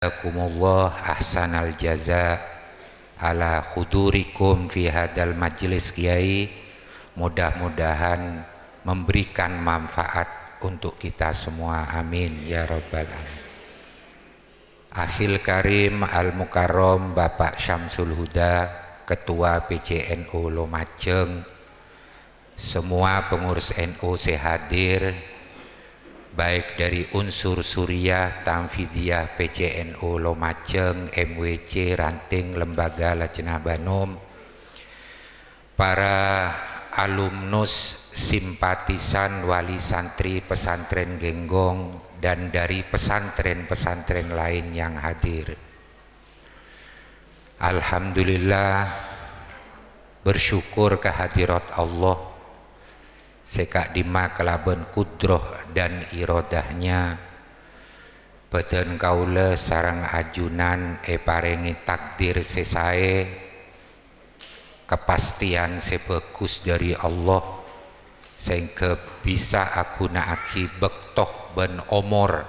Jazakumullah ahsanal jaza ala khudurikum fi hadal majlis Kiai. Mudah-mudahan memberikan manfaat untuk kita semua, amin ya rabbal alamin. Akhil Karim Al-Mukarram Bapak Syamsul Huda, Ketua PCNU Lumajang, semua pengurus NU sehadir, baik dari unsur Suriah, Tamfidiyah, PCNU Lumajang, MWC, Ranting, Lembaga Lajnah Banom, para alumnus, simpatisan, wali santri pesantren Genggong, dan dari pesantren-pesantren lain yang hadir. Alhamdulillah, bersyukur kehadirat Allah sekak dima kelaban kudroh dan irodahnya badan kaula sarang ajunan parengi takdir sesae, kepastian sebagus dari Allah sehingga bisa aku naaki bektoh ben omor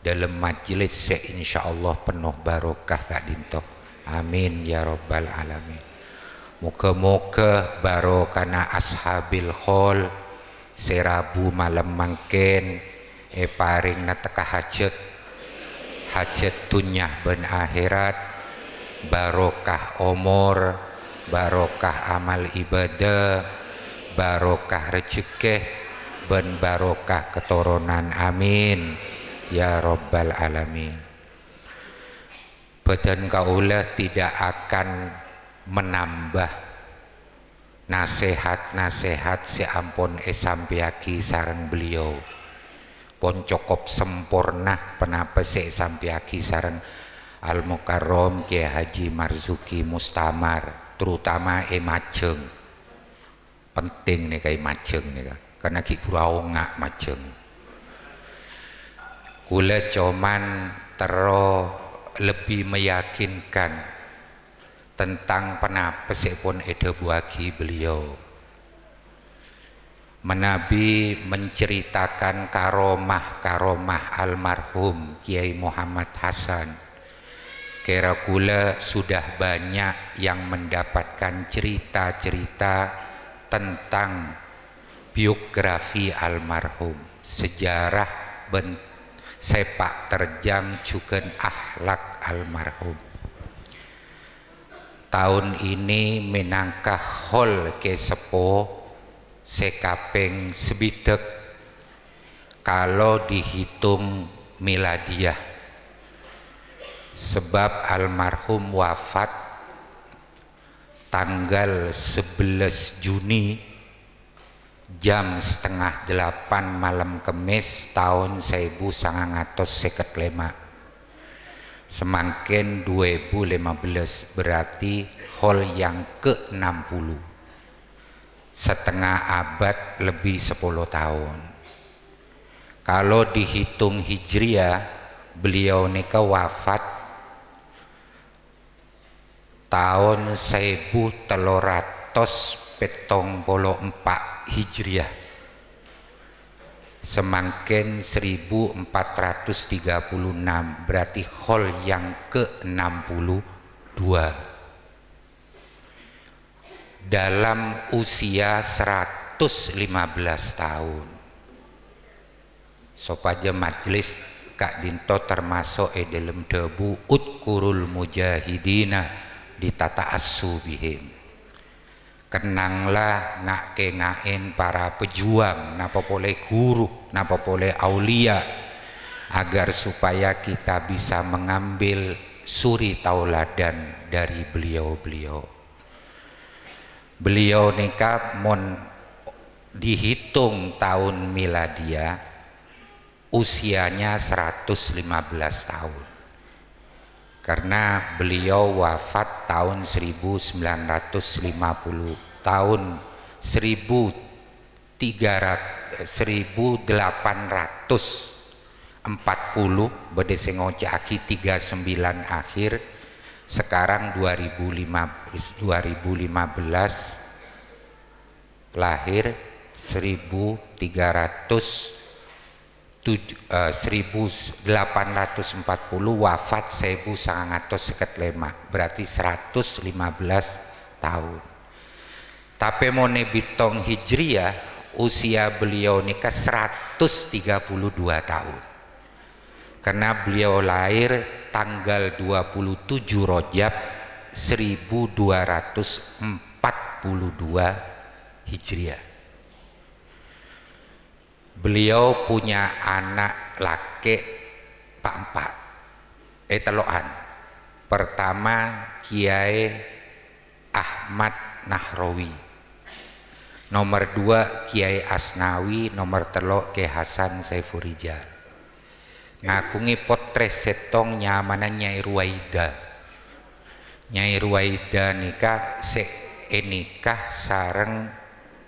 dalam majelis se insyaallah penuh barokah kak dinto, amin ya rabbal alamin. Moga-moga barokana ashabil khol serabu malam mangken paring nateka hajat dunyah ben akhirat, barokah omor, barokah amal ibadah, barokah rezeki ben barokah keturunan, amin ya rabbal alamin. Badan kaula tidak akan menambah nasihat-nasihat seampun sampiaki sareng beliau pon cukup sempurna penapa sampiaki sareng Al-Mukarram Kiai Haji Marzuki Mustamar, terutama Majeng. Penting nih kayak Majeng nih karena ki burau ngak Majeng kula cuman lebih meyakinkan tentang penapa pun eda buagi beliau. Menabi menceritakan karomah almarhum Kiai Muhammad Hasan. Kira kula sudah banyak yang mendapatkan cerita-cerita tentang biografi almarhum, sejarah sepak terjang juga akhlak almarhum. Tahun ini minangka hol ke sepo sekaping sebidek kalau dihitung miladiah, sebab almarhum wafat tanggal 11 Juni jam 7:30 malam Kemis tahun 1955. Semakin 2015 berarti hol yang ke-60, setengah abad lebih 10 tahun. Kalau dihitung hijriah, beliau nika wafat tahun 1374 hijriah, semakin 1436 berarti hol yang ke-62 dalam usia 115 tahun. Sopaja majelis Kak Dinto termasuk dalam debu Udkurul Mujahidina di tata asubihim. Kenanglah ngain para pejuang, napa boleh guru, napa boleh aulia, agar supaya kita bisa mengambil suri tauladan dari beliau-beliau. Beliau nikah mon dihitung tahun miladiah usianya 115 tahun. Karena beliau wafat tahun 1950, tahun 1840 bade sing ngocaki 39 akhir, sekarang 2015 lahir 1374 1840 wafat 1955, berarti 115 tahun. Tapi mau nebitong hijriah usia beliau nikah 132 tahun, karena beliau lahir tanggal 27 Rajab 1242 hijriah. Beliau punya anak laki telokan. Pertama Kiai Ahmad Nahrawi, nomor 2 Kiai Asnawi, nomor 3 Kiai Hasan Saifurijal. Ngakungi potres setong nyamana Nyai Ruwaida. Nyai Ruwaida nikah nikah sareng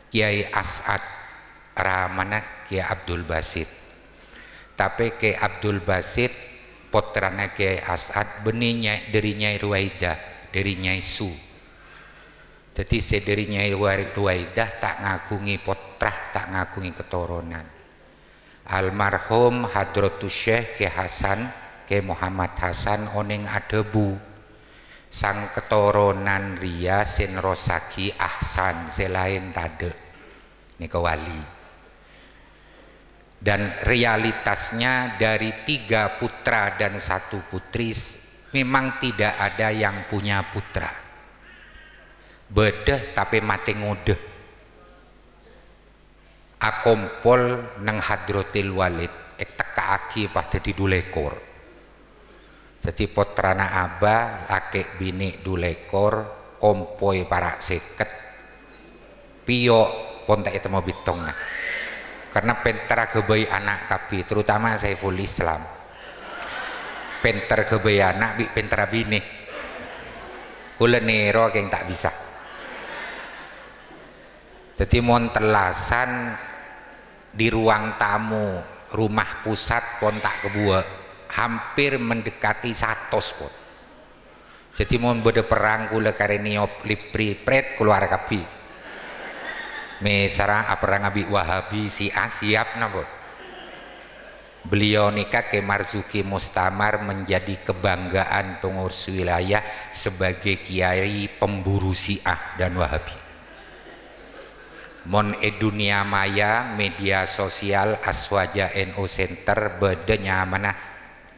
Kiai As'ad ramana Kiai Abdul Basit. Tapi Kiai Abdul Basit putrana Kiai As'ad benih dari Nyai Ruwaida, dari Nyai Su. Jadi dari Nyai Ruwaida tak ngakungi putra, tak ngakungi keturunan. Almarhum Hadratus Syekh Kiai Hasan, Kiai Muhammad Hasan oneng adebu. Sang keturunan ria Sin Rosaki Ahsan selain tade nika wali. Dan realitasnya dari 3 putra dan 1 putri memang tidak ada yang punya putra. Bedeh tapi mati ngudeh. Akompol nang Hadratil Walid teka aki pada di dulekor. Jadi putrana Abah laki bini dulekor kompoi para seket pio pontek itu mau bitong nah. Karena pentra kebayi anak kapi, terutama Saiful Islam. Penter kebayi anak, pentra bini. Kula nero yang tak bisa. Jadi mon telasan di ruang tamu rumah pusat pon tak kebuat, hampir mendekati 100 pon. Jadi mon bede perang kula kareniop lipri pret keluar kapi. Mesara aparang abi Wahabi si siap nabot. Beliau nikah ke Marzuki Mustamar menjadi kebanggaan pengurus wilayah sebagai kiai pemburu Syiah dan Wahabi. Mon dunia maya media sosial Aswaja NU Center bedenya mana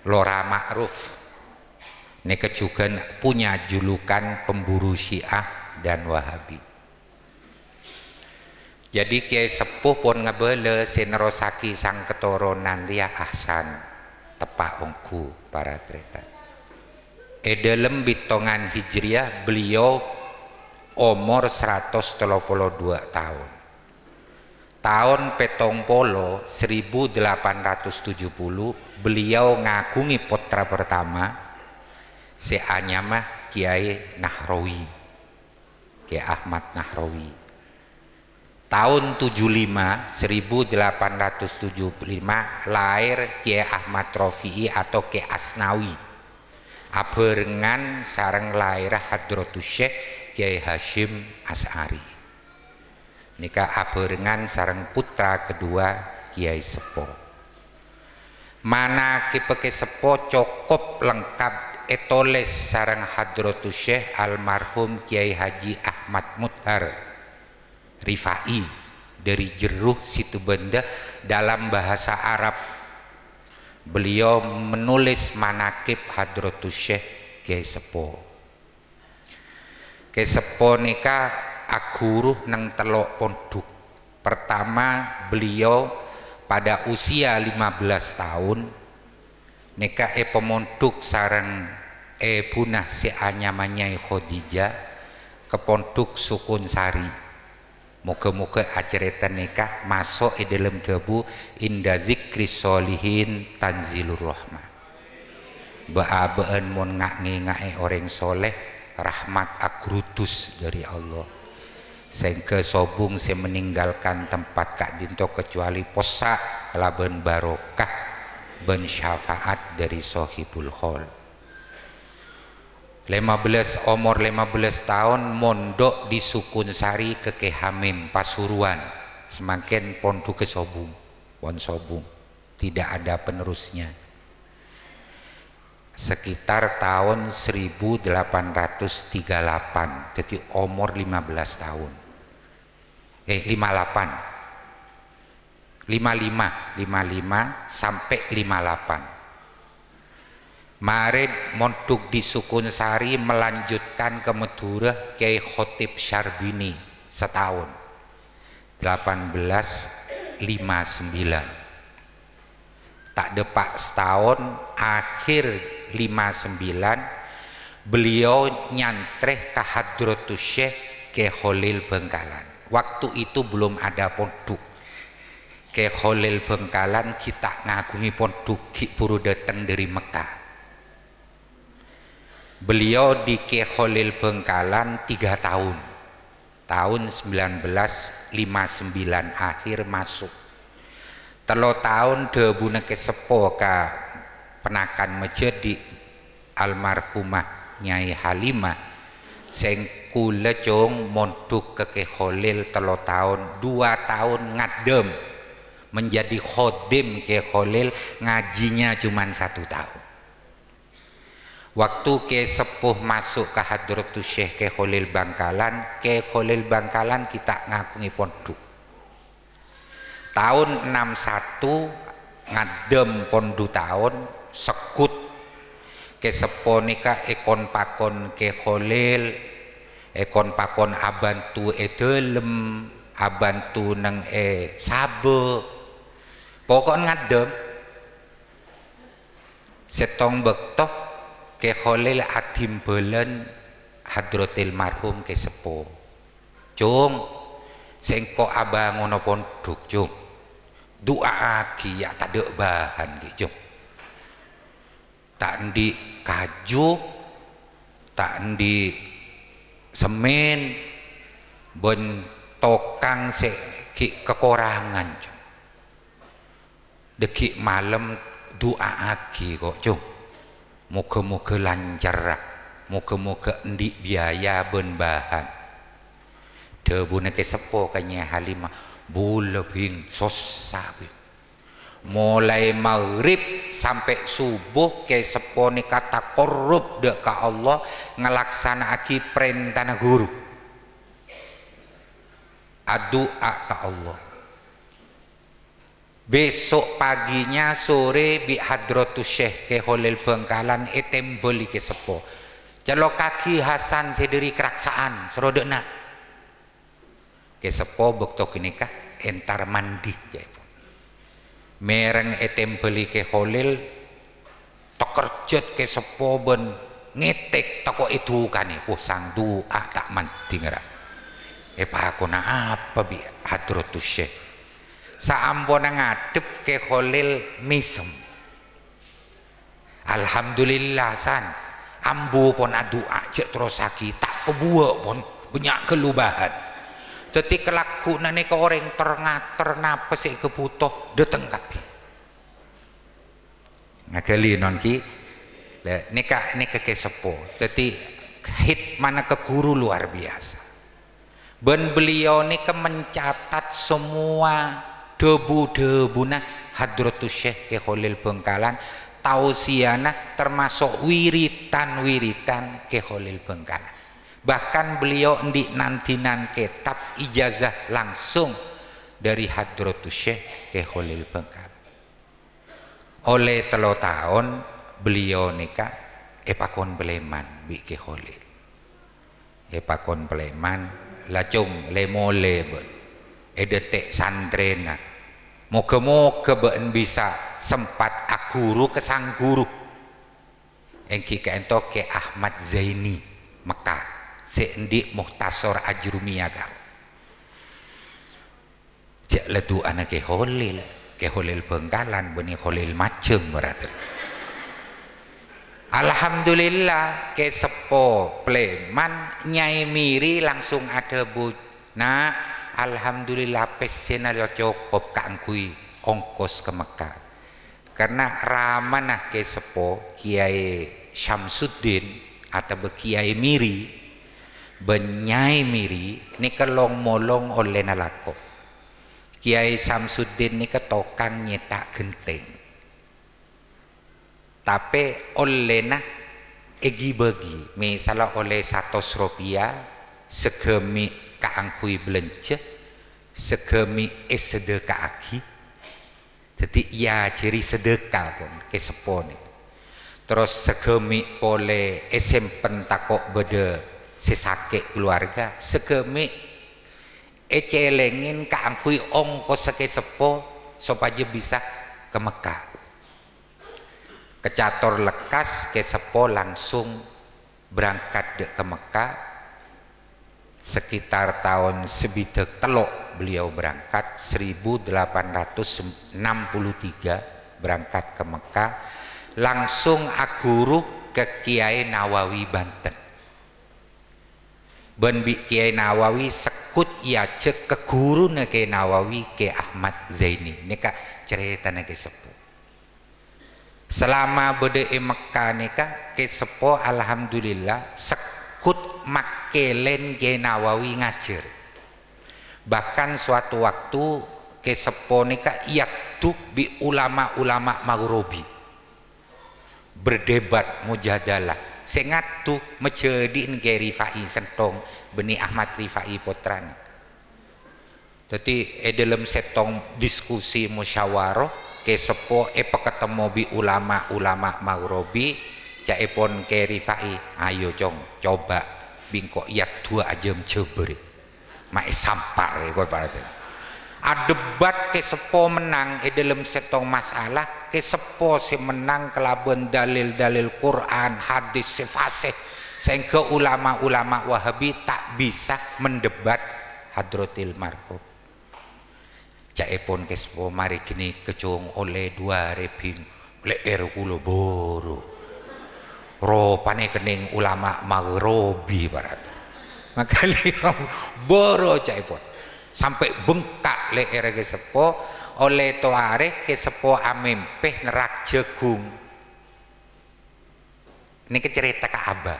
Lora Ma'ruf. Nika juga punya julukan pemburu Syiah dan Wahabi. Jadi Kiai sepuh pun ngebele Sinrosaki sang keturunan ria Ahsan tepak ongku para tretan. Dalam bitongan hijriah beliau umur 132 tahun. Tahun petong polo 1870 beliau ngakungi putra pertama seanyamah Kiai Nahrawi, Kiai Ahmad Nahrawi. Tahun 1875 lahir Kiai Ahmad Rafi'i atau Kiai Asnawi. Abarengan sareng lahir Hadratus Syekh Kiai Hashim As'ari. Nika abarengan sareng putra kedua Kiai Sepo. Manakib Kiai Sepo cukup lengkap etoles sareng Hadratus Syekh almarhum Kiai Haji Ahmad Mudhar Rifai dari Jeruh situ benda dalam bahasa Arab. Beliau menulis manakib Hadratus Syekh Kiai Sepo. Kiai Sepo nika aguruh nang telok pondok. Pertama beliau pada usia 15 tahun nika pemondok sareng punah si anyamanya Khadijah ke pondok Sukun Sari. Moga-moga ajaretan nikah masuk di dalam debu inda zikri solihin tanzilur rahmah. Ba'abaan mon ngak-ngak orang soleh rahmat agrutus dari Allah. Sehingga sobung saya meninggalkan tempat kak dinto kecuali posa laban barokah ben syafaat dari sohibul khol. 15 tahun mondok di Sukun Sari ke Kiai Hamim Pasuruan, semakin pondok ke Sobung, Pon Sobung. tidak ada penerusnya. Sekitar tahun 1838, jadi umur 15 tahun. 55 sampai 58. Marid mondok di Sukunsari, melanjutkan ke Madura Kiai Khotib Syarbini setahun 1859. Tak depak setahun, akhir 59 beliau nyantreh ke Hadratus Syekh Kiai Khalil Bengkalan. Waktu itu belum ada pondok. Kiai Khalil Bengkalan kita ngagungi pondok ki puru datang dari Mekah. Beliau di Kiai Khalil Bengkalan 3 tahun. Tahun 1959 akhir masuk. Telo tahun debune ke sepo ka penakan masjid di almarhumah Nyai Halimah sing kula cung mondok ke Kiai Khalil telo tahun, 2 tahun ngadem menjadi khodim Kiai Khalil, ngajinya cuman 1 tahun. Waktu Kiai sepuh masuk ke Hadratus Syekh Kiai Khalil Bangkalan, Kiai Khalil Bangkalan kita ngakungi pondok. Tahun 61 ngadem pondok tahun sekut Kiai sepuh nika ekon pakon Kiai Khalil, ekon pakon abantu delem, abantu neng sabe. Pokok ngadem setong bektok Kiai Khalil adim belen hadratil marhum Kiai sepuh. Cung, sing kok abang ngono pondok, cung. Doa aki ya tak ada bahan ki, cung. Tak di kaju, tak di semen, ben tokang se ki kekurangan, cung. Deki malam doa aki kok, cung. Moga-moga lancar, moga-moga endi biaya ben bahan. Debune ke sepo kanya Halimah bulebing sosabi. Mulai maghrib sampai subuh ke sepo ni kata korup dek ka Allah ngelaksana aki perintah guru. Adua ka Allah. Besok paginya sore bi Hadratus Syekh Kiai Khalil Bengkalan etembeli ke sepo. Jalo kaki Hasan sederi keraksaan serodekna. Ke sepo bekto kini kah entar mandi jepun. Mereng etembeli Kiai Khalil tokerjet ke sepo ben ngetek toko itu kan sang doa tak mandi ngera. Pak aku na apa bi Hadratus Syekh. Saampun ngadep Kiai Khalil misem. Alhamdulillah san ambu pon adua cek terus sakit tak kebuak pon banyak kelubahan. Jadi kelakuan ni ke orang ternapa sih kebutuh datang kapi. Ngakali non ki, nika ke sepo. Jadi hit mana ke guru luar biasa. Ben beliau ni ke mencatat semua debu-debuna Hadratus Syekh Kiai Khalil Bengkalan, tausiana termasuk wiritan-wiritan Kiai Khalil Bengkalan. Bahkan beliau di nantinan kitab ijazah langsung dari Hadratus Syekh Kiai Khalil Bengkalan. Oleh 3 tahun beliau nikah epakon Pleman bi Kiai Khalil. Epakon Pleman lacung lemole ben edetek santrena. Moga-moga ben bisa sempat akuru ke sang guru. Engki ke ento ke Ahmad Zaini Mekah. Seendik Muhtasor Ajrumiyah kau. Cek ledu anak Kiai Khalil Bengkalan beni Khalil macem berarti. Alhamdulillah ke sepo Pleman Nyai Miri langsung ada bu. Nah, alhamdulillah pesena cukup kangkui ongkos ke Mekah. Karena ramanah ke sepo Kiai Syamsuddin atau Kiai Miri Benyai Miri ni kelong molong oleh nalako Kiai Samsudin ini ketokang nyetak genteng, tapi olehna egi bagi, misalnya oleh 100 rupiah segemi kaangkui belanja, segemi sedekah aki, jadi ya ciri sedekah pun kesepon. Terus segemi oleh simpen takok beda sesake keluarga, segemi celengin kaangkui ongkos sake sepo supaya bisa ke Mekah. Kecator lekas ke sepo langsung berangkat ke Mekah. Sekitar tahun sebidek telok beliau berangkat 1863 berangkat ke Mekah, langsung aguru ke Kiai Nawawi Banten. Ben bi Kiai Nawawi sekut ia cek ke guru Kiai Nawawi ke Ahmad Zaini. Nika cerita ke sepo. Selama bede Mekah nika ke sepo alhamdulillah sekut makelen Kiai Nawawi ngajar. Bahkan suatu waktu ke sepo nika yaktu bi ulama-ulama Maghribi berdebat mujadalah. Sengat tuh menjadiin ke Rifai sentong beni Ahmad Rifai Potran. Jadi dalam setong diskusi musyawarah ke sepo ketemu bi ulama-ulama Maghribi caipon ke Rifai, ayo cong coba bingkok yak dua aja mencoba mai sampar kok pada debat ke sepo menang dalam setong masalah ke sepo si menang kelaban dalil-dalil Quran hadis sefasih sehingga ulama-ulama Wahabi tak bisa mendebat Hadratil Marhum. Caipun ke sepo mari kini kecung oleh 2000 leer kula boro ropane kening ulama Maghribi barat maka liang boro caipun sampai bengkak leer ke sepo oleh toare ke sepo amempeh nerak jagung. Ini cerita ke abah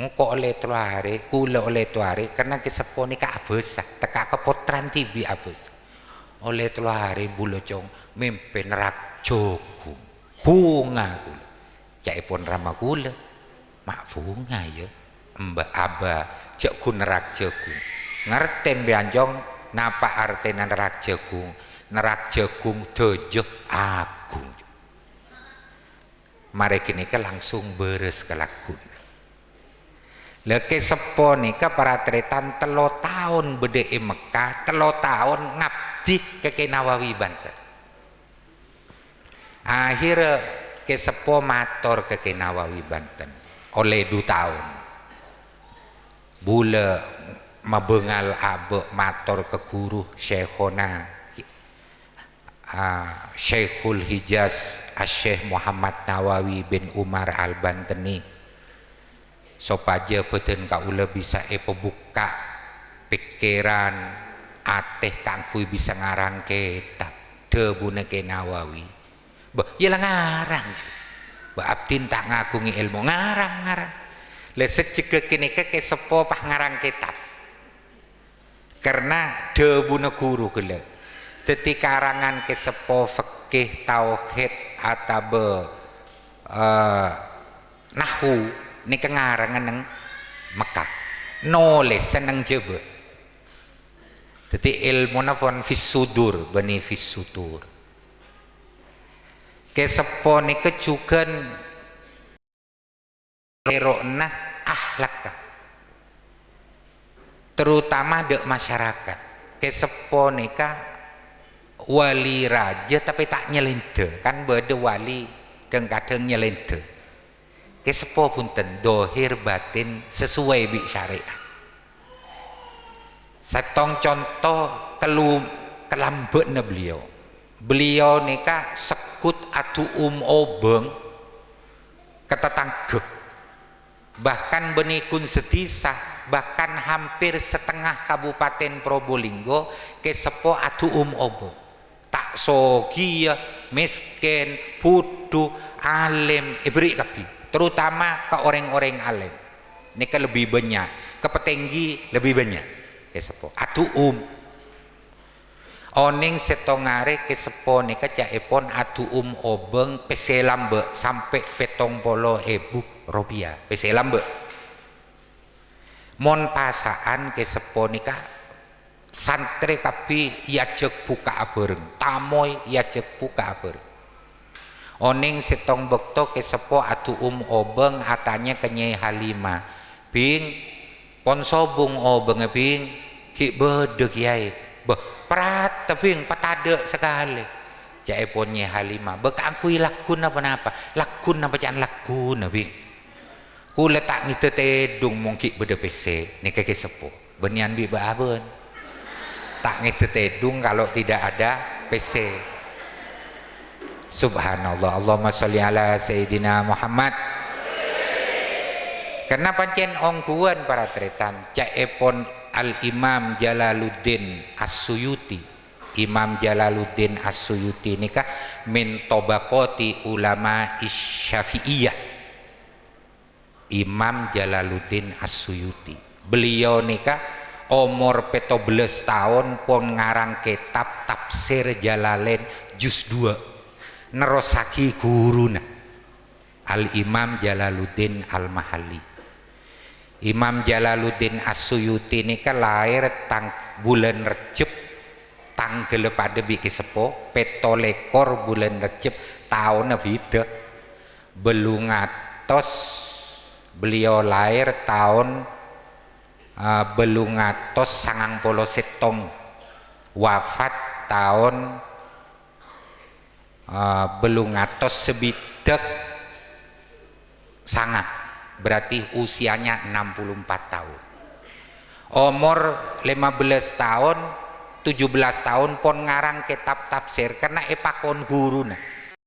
engko oleh toare kula oleh toare karena ke sepo ni ka abesah teka kepotran tibi abes oleh toare bulocong mempeh nerak jagung bunga kula caipun rama kula mak bunga ya mbak abah cek ku nerak jagung ngerten beanjong napa artinya nerak jagung? Nerak jagung dojo agung. Mari kini ke langsung beres kelakun. Leke sepo nika para tretan telo tahun bede Mekah, telo tahun ngabdi ke Kiai Nawawi Banten. Akhir ke sepo mator ke Kiai Nawawi Banten oleh 2 tahun. Bule mabengal abe mator ke guru Syekhona Syekhul Hijaz Syekh Muhammad Nawawi bin Umar Al-Banteni sopaja beten kaula bisa pebuka pikiran ateh kangkui bisa ngarang kitab debune ke Nawawi yalah ngarang ba abdin tak ngagungi ilmu ngarang lesek jika kini ke sepo pah ngarang kitab karena debune guru gele teti karangan ke sepo fikih tauhid atabe nahwu ini kengarangan neng Mekah nulis seneng jebe teti ilmu nafon fisudur bani fisudur ke sepo ni kejugan erokna akhlak terutama dek masyarakat ke sepo nika wali raja tapi tak nyelente kan beda wali dan kadang nyelente ke sepo punten dohir batin sesuai bi syariat setong contoh kelambekna beliau nika sekut atu obeng ketetanggep bahkan benikun sedisa bahkan hampir setengah Kabupaten Probolinggo ke sepo atu obeng tak sogi miskin putu alim ibri kapi terutama ke orang-orang alim ini ke lebih banyak ke petenggi lebih banyak ke sepo atu oning setongare ke sepo nika caepon atu obeng peselambe sampai petong polo rupiah peselambe mon pasaan ke sepo nika santri kapi yajek buka abereng tamoy yajek buka abereng oning setong bekto ke sepo atu obeng atanya kenyai Halimah bing pon sobung obeng bing ki bedeg yai prat tebing patade sekali jaeponnya Halimah bekangkui lakun apa lakun apa jangan lakun bing ku letak ngite tedung mungkin bede PC ni keke sepo benian bi baben tak ngite tedung kalau tidak ada PC. Subhanallah, Allahumma sholli ala Sayyidina Muhammad. Karena pancen ongkuan para tretan caepon Al-Imam Jalaluddin As-Suyuti. Imam Jalaluddin As-Suyuti nikah min tobaqoti ulama Syafi'iyah. Imam Jalaluddin As-Suyuti. Beliau nikah umur 17 tahun pun ngarang kitab tafsir Jalalain juz 2. Nerosaki guruna Al-Imam Jalaluddin Al-Mahalli. Imam Jalaluddin As-Suyuti ini kan lahir tang bulan Recep tanggal pada biki sepo petolekor bulan Recep tahun bida belungatos beliau lahir tahun belungatos 97 wafat tahun belungatos sebitek sangat berarti usianya 64 tahun umur 15 tahun 17 tahun pun ngarang kitab tafsir karena epakon guru nah